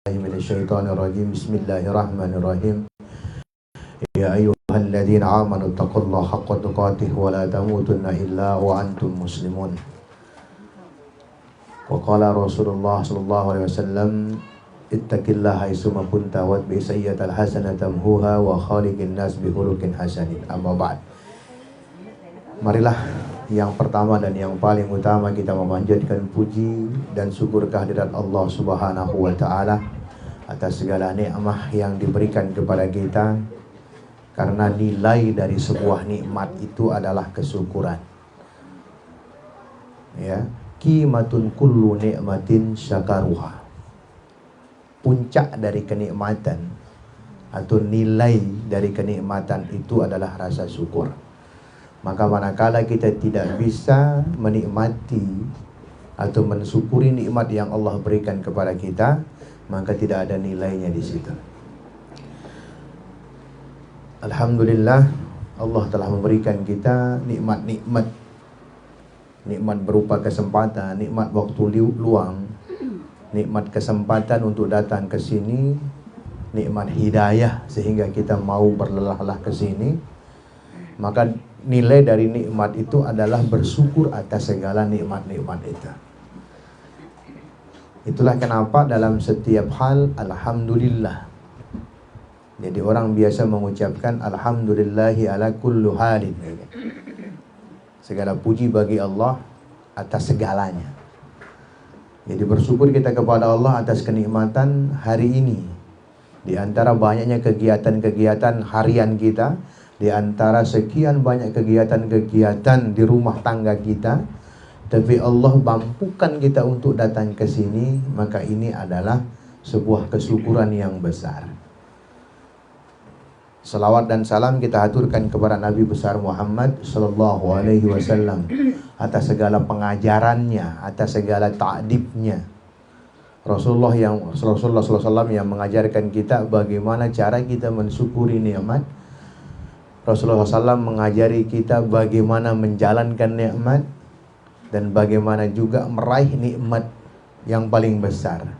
Minasyaitonirrajim. Bismillahirrahmanirrahim. Ya ayyuhalladzina amanu taqullaha haqqa tuqatih wa la tamutunna illa wa antum muslimun. Wa qala Rasulullah sallallahu alaihi wasallam, ittaqillaha haitsuma kunta wa bi sayyi'atil hasanati tamhuha wa khaliqin nas bi khuluqin hasanin. Amma ba'd. Marilah yang pertama dan yang paling utama kita memanjatkan puji dan syukur kehadirat Allah Subhanahu wa taala atas segala nikmat yang diberikan kepada kita, karena nilai dari sebuah nikmat itu adalah kesyukuran. Ya, qimatun kullu nikmatin syakaruha. Puncak dari kenikmatan atau nilai dari kenikmatan itu adalah rasa syukur. Maka manakala kita tidak bisa menikmati atau mensyukuri nikmat yang Allah berikan kepada kita, maka tidak ada nilainya di situ. Alhamdulillah, Allah telah memberikan kita nikmat-nikmat. Nikmat berupa kesempatan, nikmat waktu luang, nikmat kesempatan untuk datang ke sini, nikmat hidayah sehingga kita mau berlelah-lelah ke sini. Maka nilai dari nikmat itu adalah bersyukur atas segala nikmat-nikmat itu. Itulah kenapa dalam setiap hal alhamdulillah. Jadi orang biasa mengucapkan alhamdulillahi ala kullu halin. Segala puji bagi Allah atas segalanya. Jadi bersyukur kita kepada Allah atas kenikmatan hari ini. Di antara banyaknya kegiatan-kegiatan harian kita, di antara sekian banyak kegiatan-kegiatan di rumah tangga kita, tapi Allah mampukan kita untuk datang ke sini, maka ini adalah sebuah kesyukuran yang besar. Salawat dan salam kita haturkan kepada Nabi besar Muhammad sallallahu alaihi wasallam atas segala pengajarannya, atas segala ta'dibnya. Rasulullah sallallahu alaihi wasallam yang mengajarkan kita bagaimana cara kita mensyukuri nikmat. Rasulullah SAW mengajari kita bagaimana menjalankan nikmat dan bagaimana juga meraih nikmat yang paling besar.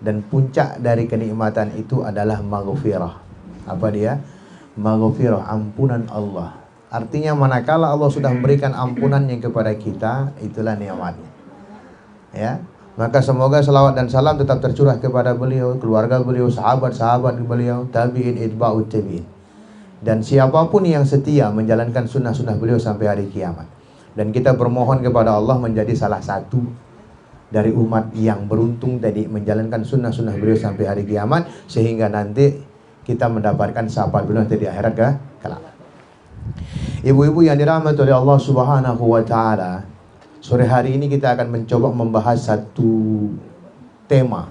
Dan puncak dari kenikmatan itu adalah maghfirah. Apa dia? Maghfirah, ampunan Allah. Artinya manakala Allah sudah memberikan ampunannya kepada kita, itulah nikmatnya. Ya, maka semoga salawat dan salam tetap tercurah kepada beliau, keluarga beliau, sahabat-sahabat beliau, tabi'in, itba'ut tabi'in, dan siapapun yang setia menjalankan sunnah-sunnah beliau sampai hari kiamat. Dan kita bermohon kepada Allah menjadi salah satu dari umat yang beruntung tadi menjalankan sunnah-sunnah beliau sampai hari kiamat, sehingga nanti kita mendapatkan syafaat beliau nanti di akhirat kelak. Ibu-ibu yang dirahmati oleh Allah Subhanahu wa taala, sore hari ini kita akan mencoba membahas satu tema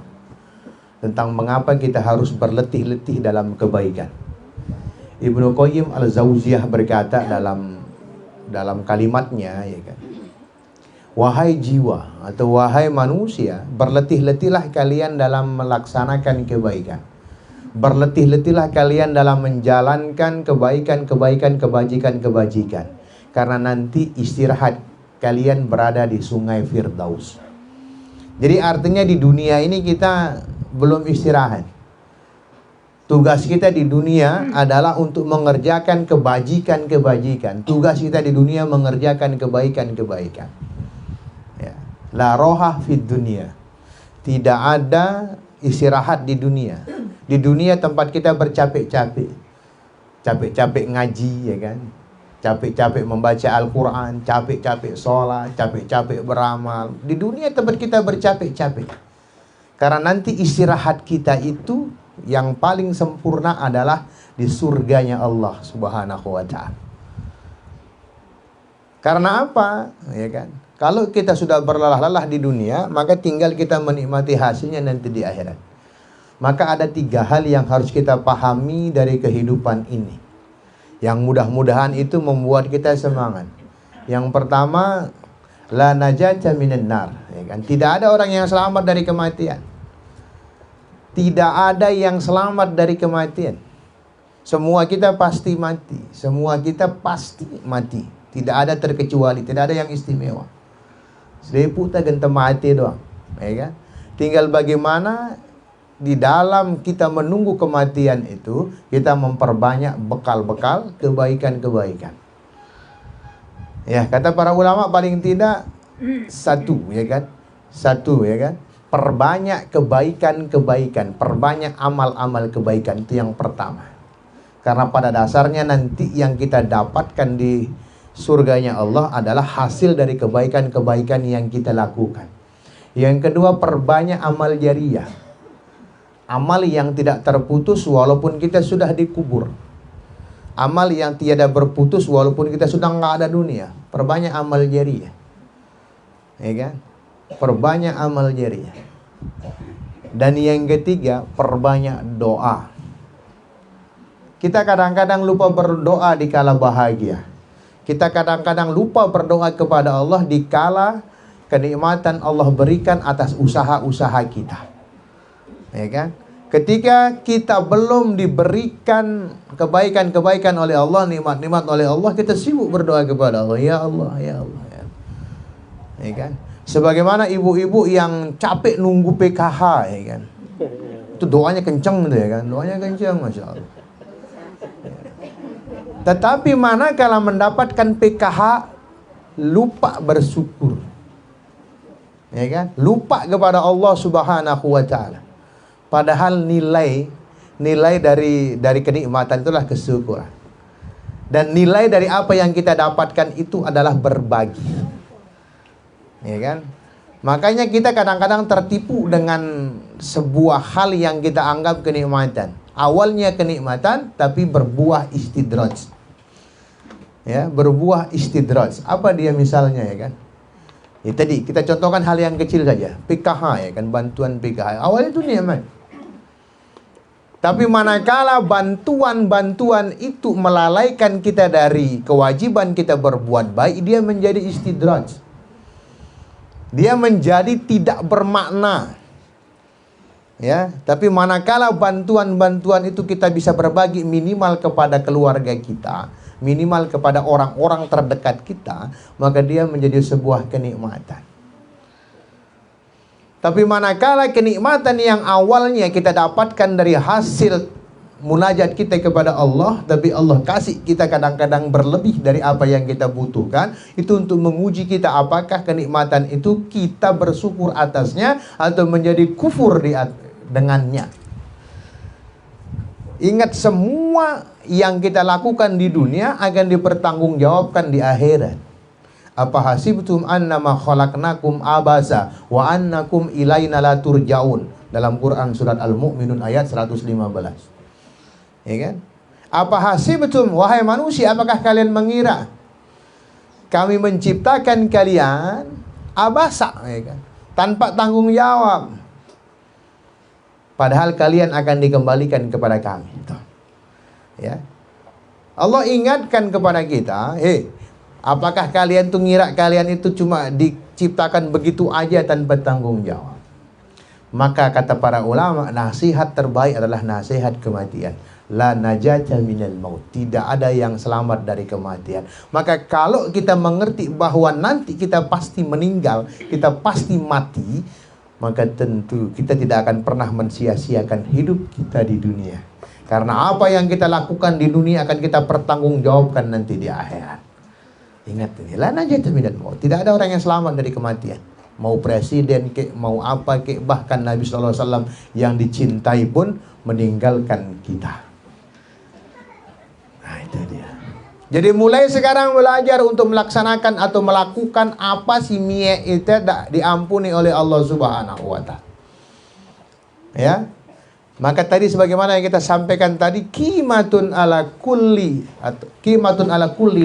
tentang mengapa kita harus berletih-letih dalam kebaikan. Ibnu Qayyim al-Jauziyah berkata dalam kalimatnya, ya kan, wahai jiwa atau wahai manusia, berletih-letihlah kalian dalam melaksanakan kebaikan. Berletih-letihlah kalian dalam menjalankan kebaikan-kebaikan, kebajikan-kebajikan. Karena nanti istirahat kalian berada di sungai Firdaus. Jadi artinya di dunia ini kita belum istirahat. Tugas kita di dunia adalah untuk mengerjakan kebajikan-kebajikan. Tugas kita di dunia mengerjakan kebaikan-kebaikan. Ya. La roha fid dunia. Tidak ada istirahat di dunia. Di dunia tempat kita bercapek-capek. Capek-capek ngaji, ya kan? Capek-capek membaca Al-Quran, capek-capek sholat, capek-capek beramal. Di dunia tempat kita bercapek-capek. Karena nanti istirahat kita itu yang paling sempurna adalah di surganya Allah Subhanahu wa ta'ala. Karena apa? Ya kan? Kalau kita sudah berlelah-lelah di dunia, maka tinggal kita menikmati hasilnya nanti di akhirat. Maka ada 3 hal yang harus kita pahami dari kehidupan ini, yang mudah-mudahan itu membuat kita semangat. Yang pertama, la najata minan nar, ya kan? Tidak ada orang yang selamat dari kematian. Tidak ada yang selamat dari kematian. Semua kita pasti mati. Semua kita pasti mati. Tidak ada terkecuali, tidak ada yang istimewa. Seputar genta mati doang, ya kan? Tinggal bagaimana di dalam kita menunggu kematian itu, kita memperbanyak bekal-bekal kebaikan-kebaikan. Ya, kata para ulama paling tidak satu, ya kan? Satu, ya kan? Perbanyak kebaikan-kebaikan, perbanyak amal-amal kebaikan, itu yang pertama. Karena pada dasarnya nanti yang kita dapatkan di surganya Allah adalah hasil dari kebaikan-kebaikan yang kita lakukan. Yang kedua, perbanyak amal jariyah, amal yang tidak terputus walaupun kita sudah dikubur, amal yang tiada berputus walaupun kita sudah nggak ada dunia. Perbanyak amal jariyah, ya kan? Perbanyak amal jariyah. Dan yang ketiga, perbanyak doa. Kita kadang-kadang lupa berdoa di kala bahagia. Kita kadang-kadang lupa berdoa kepada Allah di kala kenikmatan Allah berikan atas usaha-usaha kita. Ya kan? Ketika kita belum diberikan kebaikan-kebaikan oleh Allah, nikmat-nikmat oleh Allah, kita sibuk berdoa kepada Allah. Ya Allah, ya Allah. Ya kan? Sebagaimana ibu-ibu yang capek nunggu PKH, ya kan? Itu doanya kencang gitu, ya kan? Doanya kencang, Masya Allah. Tetapi manakala mendapatkan PKH, lupa bersyukur, ya kan? Lupa kepada Allah Subhanahu wa Ta'ala. Padahal nilai dari kenikmatan itulah kesyukuran. Dan nilai dari apa yang kita dapatkan itu adalah berbagi, ya kan? Makanya kita kadang-kadang tertipu dengan sebuah hal yang kita anggap kenikmatan. Awalnya kenikmatan tapi berbuah istidraj. Ya, berbuah istidraj. Apa dia misalnya, ya kan? Ya, tadi kita contohkan hal yang kecil saja, PKH, ya kan, bantuan PKH. Awalnya itu nikmat. Tapi manakala bantuan-bantuan itu melalaikan kita dari kewajiban kita berbuat baik, dia menjadi istidraj. Dia menjadi tidak bermakna. Ya, tapi manakala bantuan-bantuan itu kita bisa berbagi minimal kepada keluarga kita, minimal kepada orang-orang terdekat kita, maka dia menjadi sebuah kenikmatan. Tapi manakala kenikmatan yang awalnya kita dapatkan dari hasil munajat kita kepada Allah, tapi Allah kasih kita kadang-kadang berlebih dari apa yang kita butuhkan, itu untuk menguji kita apakah kenikmatan itu kita bersyukur atasnya atau menjadi kufur dengannya. Ingat, semua yang kita lakukan di dunia akan dipertanggungjawabkan di akhirat. Apa hasibtum annama khalaqnakum abasa wa annakum ilaina la turja'un. Dalam Quran surat Al-Mu'minun ayat 115. Ya kan? Apa hasibtum, wahai manusia, apakah kalian mengira kami menciptakan kalian abasa, ya kan? Tanpa tanggung jawab. Padahal kalian akan dikembalikan kepada kami. Ya. Allah ingatkan kepada kita, apakah kalian tuh ngira kalian itu cuma diciptakan begitu aja tanpa tanggung jawab? Maka kata para ulama, nasihat terbaik adalah nasihat kematian. La najata minal maut. Tidak ada yang selamat dari kematian. Maka kalau kita mengerti bahwa nanti kita pasti meninggal, kita pasti mati, maka tentu kita tidak akan pernah mensia-siakan hidup kita di dunia. Karena apa yang kita lakukan di dunia akan kita pertanggungjawabkan nanti di akhirat. Ingat ini, la najata minal maut. Tidak ada orang yang selamat dari kematian. Mau presiden kek, mau apa kek, bahkan Nabi SAW yang dicintai pun meninggalkan kita. Nah, itu dia. Jadi mulai sekarang belajar untuk melaksanakan atau melakukan apa sih itu diampuni oleh Allah Subhanahu wa Ta'ala. Ya. Maka tadi sebagaimana yang kita sampaikan tadi, qimatun ala kulli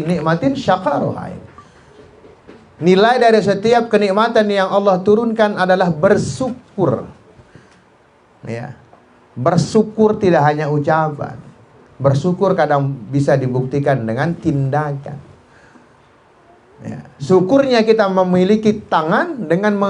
nikmatin syakaruha. Nilai dari setiap kenikmatan yang Allah turunkan adalah bersyukur. Ya. Bersyukur tidak hanya ucapan. Bersyukur kadang bisa dibuktikan dengan tindakan. Ya. Syukurnya kita memiliki tangan dengan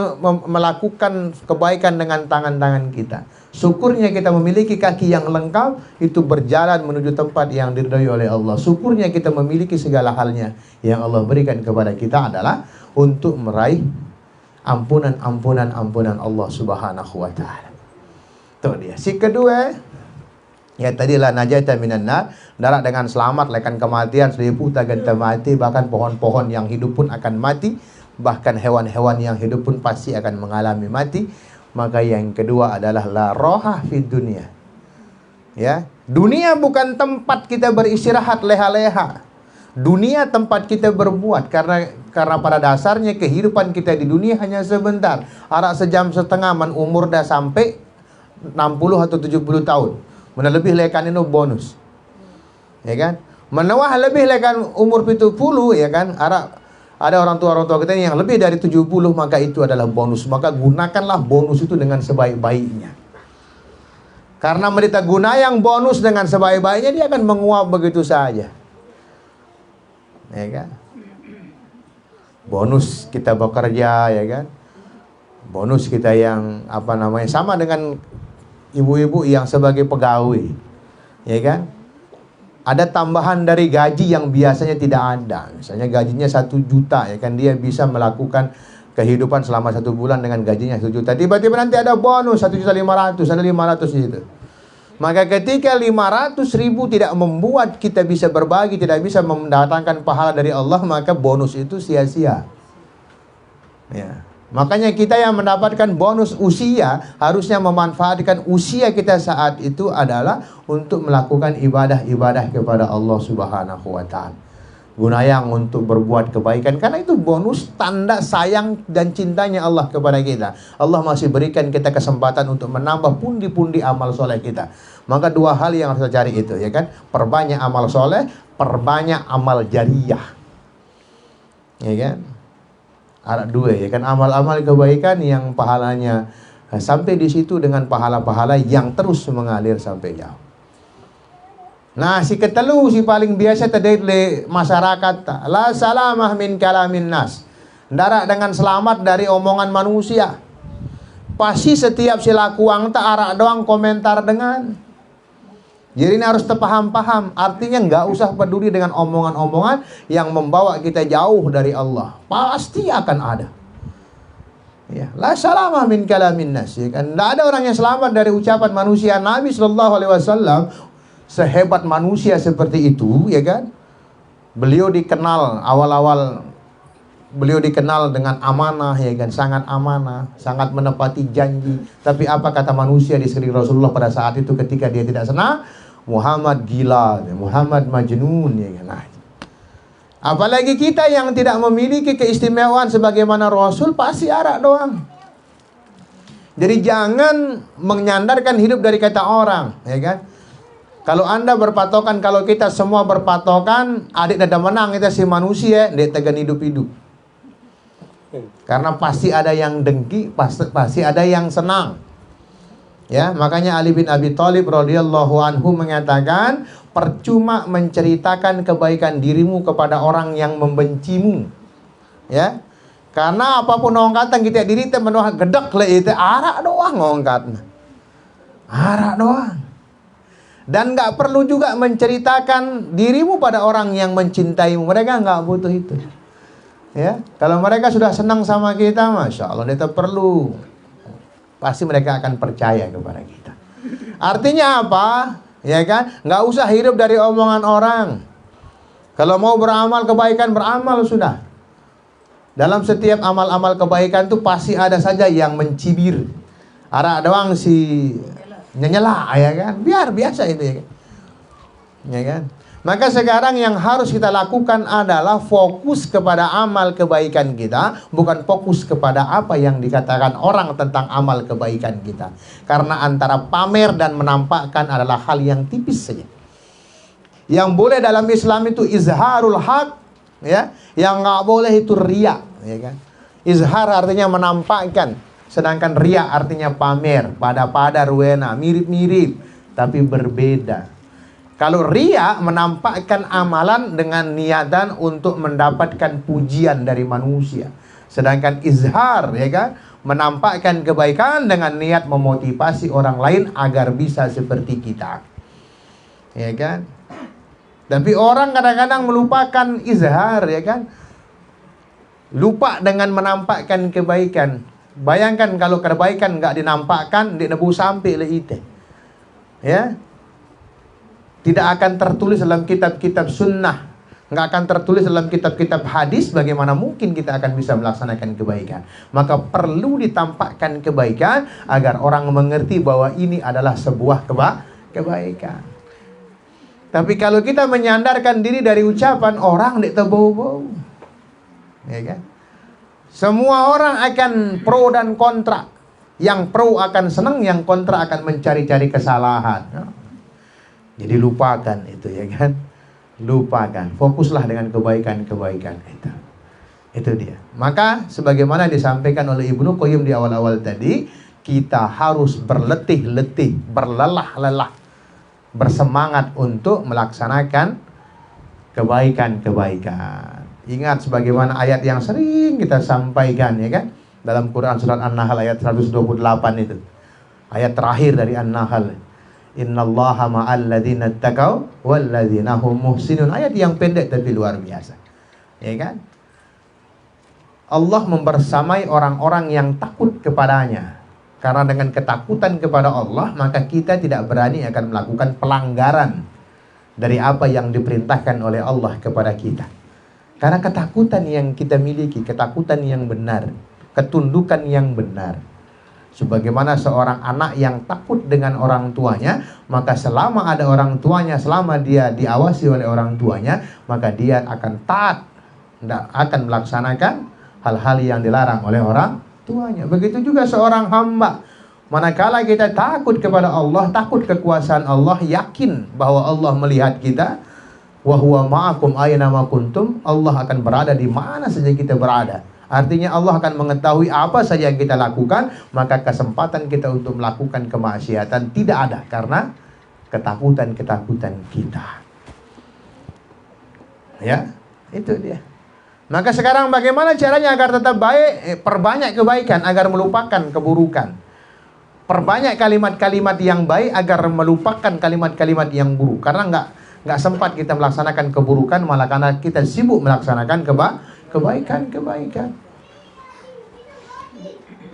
melakukan kebaikan dengan tangan-tangan kita. Syukurnya kita memiliki kaki yang lengkap, itu berjalan menuju tempat yang diridhai oleh Allah. Syukurnya kita memiliki segala halnya yang Allah berikan kepada kita adalah untuk meraih ampunan Allah Subhanahu wa Ta'ala. Tuh dia. Si kedua, ya tadilah najata minan nar, darat dengan selamat lekan kematian, seribu ganta mati, bahkan pohon-pohon yang hidup pun akan mati, bahkan hewan-hewan yang hidup pun pasti akan mengalami mati. Maka yang kedua adalah la roha fid dunia. Ya, dunia bukan tempat kita beristirahat leha-leha. Dunia tempat kita berbuat, karena pada dasarnya kehidupan kita di dunia hanya sebentar. Arak sejam setengah man umur dah sampai 60 atau 70 tahun. Mana lebih lekan itu bonus. Ya kan? Menawah lebih lekan umur 70, ya kan? Ada orang tua kita yang lebih dari 70, maka itu adalah bonus. Maka gunakanlah bonus itu dengan sebaik-baiknya. Karena mereka guna yang bonus dengan sebaik-baiknya, dia akan menguap begitu saja. Ya kan? Bonus kita bekerja, ya kan? Bonus kita yang sama dengan ibu-ibu yang sebagai pegawai, ya kan? Ada tambahan dari gaji yang biasanya tidak ada. Misalnya gajinya 1 juta, ya kan? Dia bisa melakukan kehidupan selama 1 bulan dengan gajinya 1 juta. Tiba-tiba nanti ada bonus 1.500.000, ada 500 itu. Maka ketika 500.000 tidak membuat kita bisa berbagi, tidak bisa mendatangkan pahala dari Allah, maka bonus itu sia-sia. Ya. Makanya kita yang mendapatkan bonus usia harusnya memanfaatkan usia kita saat itu adalah untuk melakukan ibadah-ibadah kepada Allah Subhanahu wa Ta'ala. Gunayang untuk berbuat kebaikan, karena itu bonus tanda sayang dan cintanya Allah kepada kita. Allah masih berikan kita kesempatan untuk menambah pundi-pundi amal soleh kita. Maka 2 hal yang harus kita cari itu, ya kan? Perbanyak amal soleh, perbanyak amal jariyah, ya kan? Ada 2, ya kan? Amal-amal kebaikan yang pahalanya sampai di situ dengan pahala-pahala yang terus mengalir sampai jauh. Nah, si ketelu, si paling biasa tadi le masyarakat, la salamah min kalamin nas. Darat dengan selamat dari omongan manusia. Pasti setiap silakuang tak arak doang komentar dengan. Jadi ini harus terpaham-paham. Artinya nggak usah peduli dengan omongan-omongan yang membawa kita jauh dari Allah. Pasti akan ada. Ya, la salamah min kalamin nas. Ya kan? Nggak ada orang yang selamat dari ucapan manusia. Nabi SAW sehebat manusia seperti itu, ya kan? Beliau dikenal awal-awal, beliau dikenal dengan amanah, ya kan? Sangat amanah, sangat menepati janji. Tapi apa kata manusia di sekeliling Rasulullah pada saat itu ketika dia tidak senang? Muhammad gila, Muhammad majnun, ya kan? Nah, apalagi kita yang tidak memiliki keistimewaan sebagaimana Rasul, pasti arak doang. Jadi jangan menyandarkan hidup dari kata orang, ya kan? Kalau Anda berpatokan, kalau kita semua berpatokan, adik dada menang kita si manusia, dia tegan hidup-hidup. Karena pasti ada yang dengki, pasti ada yang senang. Ya, makanya Ali bin Abi Thalib radhiyallahu anhu mengatakan, percuma menceritakan kebaikan dirimu kepada orang yang membencimu. Ya. Karena apapun ongkatan kita diri teh menuh gedek le itu arak doang ongkatna. Arak doang. Dan nggak perlu juga menceritakan dirimu pada orang yang mencintaimu. Mereka nggak butuh itu. Ya, kalau mereka sudah senang sama kita, masya Allah, kita perlu. Pasti mereka akan percaya kepada kita. Artinya apa? Ya kan? Nggak usah hidup dari omongan orang. Kalau mau beramal kebaikan, beramal sudah. Dalam setiap amal-amal kebaikan itu pasti ada saja yang mencibir. Ada doang si nyela, ya kan? Biar biasa itu, ya kan? Ya kan? Maka sekarang yang harus kita lakukan adalah fokus kepada amal kebaikan kita, bukan fokus kepada apa yang dikatakan orang tentang amal kebaikan kita. Karena antara pamer dan menampakkan adalah hal yang tipis saja. Yang boleh dalam Islam itu izharul haq, ya. Yang nggak boleh itu riya, ya kan? Izhar artinya menampakkan. Sedangkan riya artinya pamer, pada ruwena, mirip-mirip, tapi berbeda. Kalau riya menampakkan amalan dengan niatan untuk mendapatkan pujian dari manusia. Sedangkan izhar, ya kan, menampakkan kebaikan dengan niat memotivasi orang lain agar bisa seperti kita. Ya kan? Tapi orang kadang-kadang melupakan izhar, ya kan? Lupa dengan menampakkan kebaikan. Bayangkan kalau kebaikan nggak dinampakkan, di nebu sampai le ite. Ya. Tidak akan tertulis dalam kitab-kitab sunnah, nggak akan tertulis dalam kitab-kitab hadis, bagaimana mungkin kita akan bisa melaksanakan kebaikan? Maka perlu ditampakkan kebaikan agar orang mengerti bahwa ini adalah sebuah kebaikan. Tapi kalau kita menyandarkan diri dari ucapan, orang tidak terbau-bau, ya kan? Semua orang akan pro dan kontra. Yang pro akan senang, yang kontra akan mencari-cari kesalahan. Jadi lupakan itu, ya kan? Lupakan, fokuslah dengan kebaikan-kebaikan itu. Itu dia. Maka sebagaimana disampaikan oleh Ibnu Qayyim di awal-awal tadi, kita harus berletih-letih, berlelah-lelah, bersemangat untuk melaksanakan kebaikan-kebaikan. Ingat sebagaimana ayat yang sering kita sampaikan, ya kan? Dalam Quran surat An-Nahl ayat 128 itu. Ayat terakhir dari An-Nahl. Innallaha ma'al ladzina taqaw wal ladzina hum muhsinun. Ayat yang pendek tapi luar biasa. Ya kan? Allah membersamai orang-orang yang takut kepadanya. Karena dengan ketakutan kepada Allah, maka kita tidak berani akan melakukan pelanggaran dari apa yang diperintahkan oleh Allah kepada kita. Karena ketakutan yang kita miliki, ketakutan yang benar, ketundukan yang benar. Sebagaimana seorang anak yang takut dengan orang tuanya, maka selama ada orang tuanya, selama dia diawasi oleh orang tuanya, maka dia akan taat, tidak akan melaksanakan hal-hal yang dilarang oleh orang tuanya. Begitu juga seorang hamba, manakala kita takut kepada Allah, takut kekuasaan Allah, yakin bahwa Allah melihat kita, wa huwa ma'akum aina ma kuntum, Allah akan berada di mana saja kita berada. Artinya Allah akan mengetahui apa saja yang kita lakukan, maka kesempatan kita untuk melakukan kemaksiatan tidak ada karena ketakutan-ketakutan kita. Ya, itu dia. Maka sekarang bagaimana caranya agar tetap baik? Perbanyak kebaikan agar melupakan keburukan. Perbanyak kalimat-kalimat yang baik agar melupakan kalimat-kalimat yang buruk. Karena nggak sempat kita melaksanakan keburukan, malah karena kita sibuk melaksanakan kebaikan-kebaikan.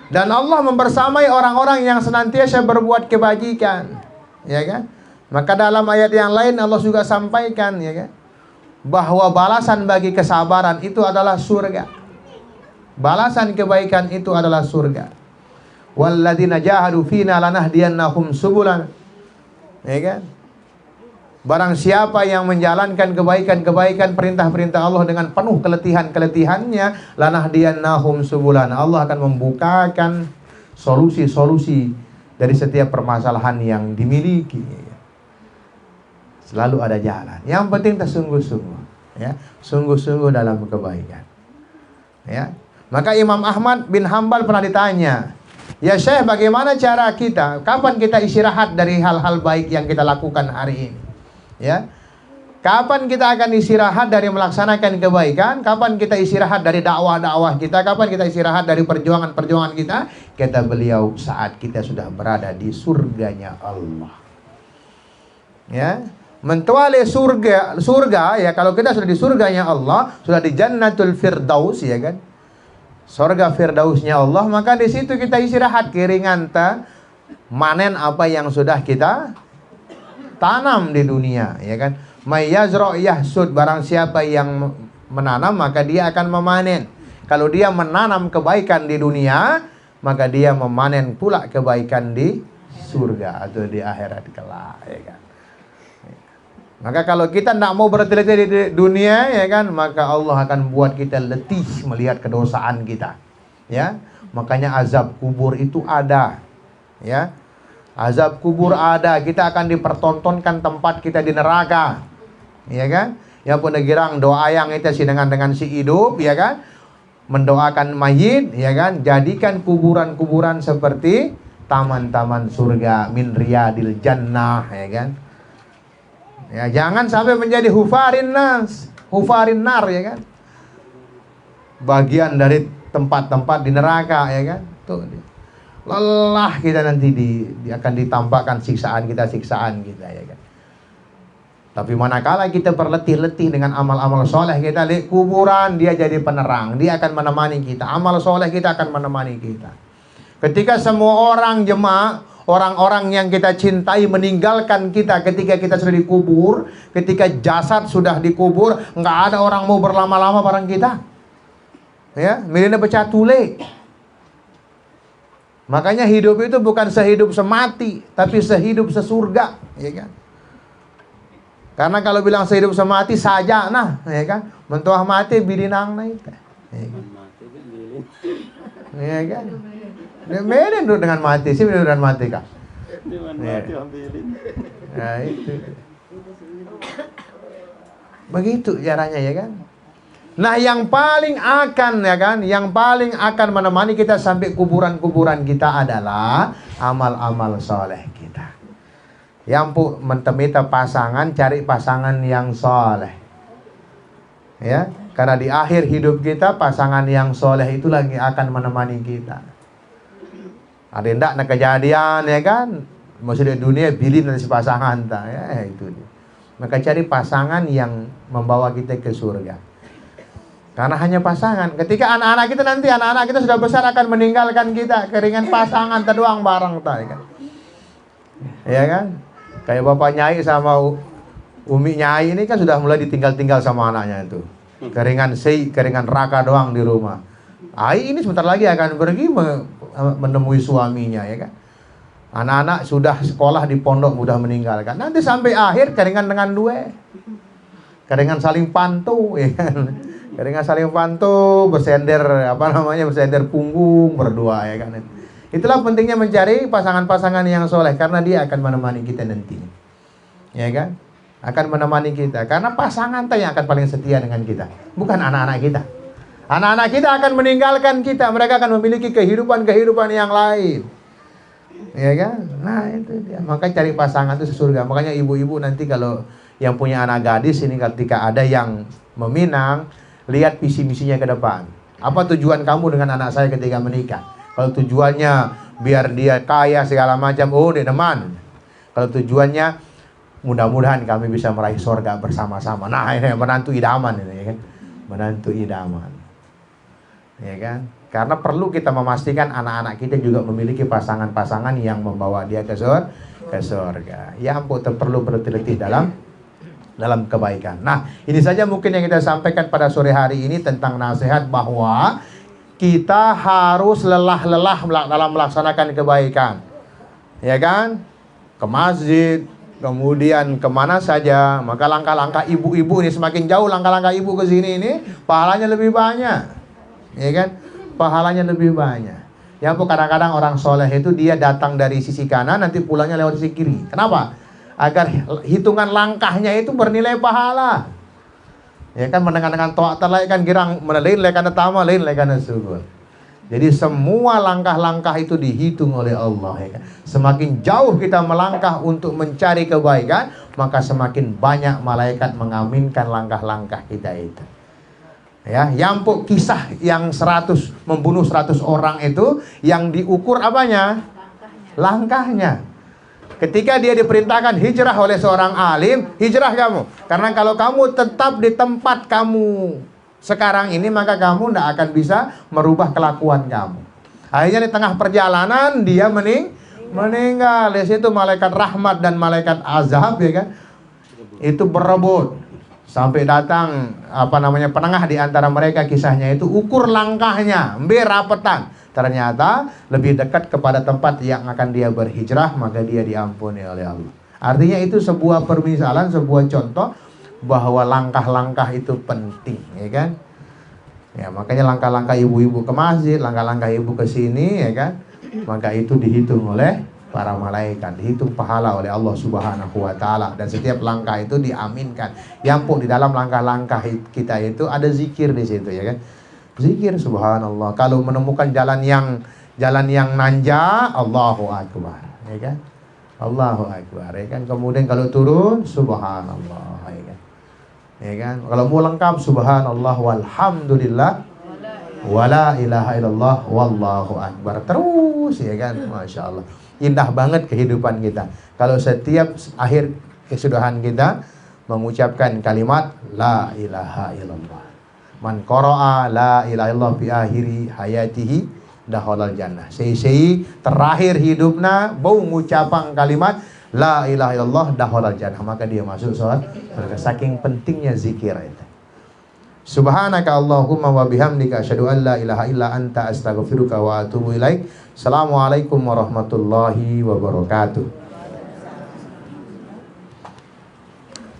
Dan Allah membersamai orang-orang yang senantiasa berbuat kebajikan, ya kan? Maka dalam ayat yang lain Allah juga sampaikan, ya kan, bahwa balasan bagi kesabaran itu adalah surga. Balasan kebaikan itu adalah surga. Walladzina jahadu fina lanahdiyannahum subulan. Ya kan? Barang siapa yang menjalankan kebaikan-kebaikan, perintah-perintah Allah dengan penuh keletihan-keletihannya, lanahdiyannahum subulan. Allah akan membukakan solusi-solusi dari setiap permasalahan yang dimiliki. Selalu ada jalan. Yang penting tersungguh-sungguh, ya, sungguh-sungguh dalam kebaikan. Ya. Maka Imam Ahmad bin Hambal pernah ditanya, "Ya Syekh, bagaimana cara kita? Kapan kita istirahat dari hal-hal baik yang kita lakukan hari ini?" Ya. Kapan kita akan istirahat dari melaksanakan kebaikan? Kapan kita istirahat dari dakwah-dakwah kita? Kapan kita istirahat dari perjuangan-perjuangan kita? Kata beliau, saat kita sudah berada di surganya Allah. Ya. Mentuali surga ya, kalau kita sudah di surganya Allah, sudah di Jannatul Firdaus, ya kan? Surga Firdausnya Allah, maka di situ kita istirahat, keringan manen apa yang sudah kita tanam di dunia, ya kan? May yazra yahsud, barang siapa yang menanam maka dia akan memanen. Kalau dia menanam kebaikan di dunia, maka dia memanen pula kebaikan di surga atau di akhirat kelak, ya kan? Maka kalau kita tidak mau berletih di dunia, ya kan, maka Allah akan buat kita letih melihat kedosaan kita. Ya, makanya azab kubur itu ada. Ya, azab kubur ada. Kita akan dipertontonkan tempat kita di neraka. Ya kan? Ya pun negirang doa yang itu sih dengan si hidup, ya kan? Mendoakan mayit, ya kan? Jadikan kuburan-kuburan seperti taman-taman surga, min riyadil jannah, ya kan? Ya, jangan sampai menjadi hufarin nar, ya kan? Bagian dari tempat-tempat di neraka, ya kan? Tuh, lelah kita nanti akan ditampakkan siksaan kita, ya kan? Tapi manakala kita berletih-letih dengan amal-amal soleh kita, lihat kuburan, dia jadi penerang, dia akan menemani kita. Amal soleh kita akan menemani kita. Ketika semua orang jemaah, orang-orang yang kita cintai meninggalkan kita ketika kita sudah dikubur, ketika jasad sudah dikubur, nggak ada orang mau berlama-lama bareng kita. Ya, milihnya pecah tule. Makanya hidup itu bukan sehidup semati, tapi sehidup sesurga, ya kan? Karena kalau bilang sehidup semati saja, nah, ya kan? Mentuah mati bidinang naik, ya kan? Ya kan? Beda dengan mati sih, beda dengan mati kak. Nah itu. Begitu caranya ya kan. Nah yang paling akan ya kan, yang paling akan menemani kita sampai kuburan-kuburan kita adalah amal-amal soleh kita. Yang mentemita pasangan, cari pasangan yang soleh. Ya, karena di akhir hidup kita pasangan yang soleh itu lagi akan menemani kita. Ada ndak nak kejadian ya kan? Maksudnya dunia bilin dari pasangan tak ya itu dia. Maka cari pasangan yang membawa kita ke surga. Karena hanya pasangan. Ketika anak-anak kita nanti anak-anak kita sudah besar akan meninggalkan kita, keringan pasangan terdoang bareng tak ya kan? Ya kan? Kayak bapak Nyai sama Umi Nyai ini kan sudah mulai ditinggal-tinggal sama anaknya itu. Keringan Raka doang di rumah. Ai ini sebentar lagi akan pergi menemui suaminya ya kan. Anak-anak sudah sekolah di pondok mudah meninggalkan. Nanti sampai akhir keringan dengan dua. Keringan saling pantu ya kan. Keringan saling pantu, bersender bersender punggung berdua ya kan. Itulah pentingnya mencari pasangan-pasangan yang soleh karena dia akan menemani kita nantinya. Ya kan? Akan menemani kita karena pasangan yang akan paling setia dengan kita, bukan anak-anak kita. Anak-anak kita akan meninggalkan kita, mereka akan memiliki kehidupan-kehidupan yang lain. Ya kan? Nah itu dia. Maka cari pasangan itu sesurga. Makanya ibu-ibu nanti kalau yang punya anak gadis ini ketika ada yang meminang, lihat visi misinya ke depan. Apa tujuan kamu dengan anak saya ketika menikah? Kalau tujuannya biar dia kaya segala macam, oh dia teman. Kalau tujuannya mudah-mudahan kami bisa meraih surga bersama-sama. Nah ini menantu idaman ini ya kan? Menantu idaman. Ya kan? Karena perlu kita memastikan anak-anak kita juga memiliki pasangan-pasangan yang membawa dia ke surga. Ya ampun, perlu berteliti dalam kebaikan. Nah, ini saja mungkin yang kita sampaikan pada sore hari ini tentang nasihat bahwa kita harus lelah-lelah dalam melaksanakan kebaikan. Ya kan? Ke masjid, kemudian kemana saja. Maka langkah-langkah ibu-ibu ini semakin jauh langkah-langkah ibu ke sini ini pahalanya lebih banyak. Ya kan? Pahalanya lebih banyak. Ya kadang-kadang orang soleh itu dia datang dari sisi kanan nanti pulangnya lewat sisi kiri. Kenapa? Agar hitungan langkahnya itu bernilai pahala. Ya kan mendengar-dengar to'at lain kan girang lain lekana tama lain lekana subur. Jadi semua langkah-langkah itu dihitung oleh Allah ya kan? Semakin jauh kita melangkah untuk mencari kebaikan, maka semakin banyak malaikat mengaminkan langkah-langkah kita itu. Ya, yang kisah yang 100 membunuh 100 orang itu yang diukur apanya? Langkahnya. Ketika dia diperintahkan hijrah oleh seorang alim, hijrah kamu. Karena kalau kamu tetap di tempat kamu sekarang ini, maka kamu tidak akan bisa merubah kelakuan kamu. Akhirnya di tengah perjalanan dia meninggal. Di situ malaikat rahmat dan malaikat azab ya kan? Itu berebut. Sampai datang penengah di antara mereka, kisahnya itu ukur langkahnya, berapetan. Ternyata lebih dekat kepada tempat yang akan dia berhijrah, maka dia diampuni oleh Allah. Artinya itu sebuah permisalan, sebuah contoh bahwa langkah-langkah itu penting, ya kan? Ya, makanya langkah-langkah ibu-ibu ke masjid, langkah-langkah ibu ke sini, ya kan? Maka itu dihitung oleh para malaikat, dihitung pahala oleh Allah Subhanahu wa taala, dan setiap langkah itu diaminkan. Yang pun di dalam langkah-langkah kita itu ada zikir di situ ya kan. Zikir subhanallah. Kalau menemukan jalan yang nanja, Allahu akbar, ya kan? Allahu akbar, ya kan? Kemudian kalau turun subhanallah, ya kan? Ya kan? Kalau mau lengkap subhanallah walhamdulillah wala ilaha illallah wallahu akbar. Terus ya kan? Masya Allah. Indah banget kehidupan kita kalau setiap akhir kesudahan kita mengucapkan kalimat la ilaha illallah. Man qara'a la ilaha illallah fi akhiri hayatihi dakhalal jannah. Sei terakhir hidupna bau ngucapang kalimat la ilaha illallah dakhalal jannah, maka dia masuk surga. Saking pentingnya zikir itu. Subhanaka Allahumma wa bihamdika asyhadu an la ilaha illa anta astaghfiruka wa atubu ilaik. Assalamualaikum warahmatullahi wabarakatuh.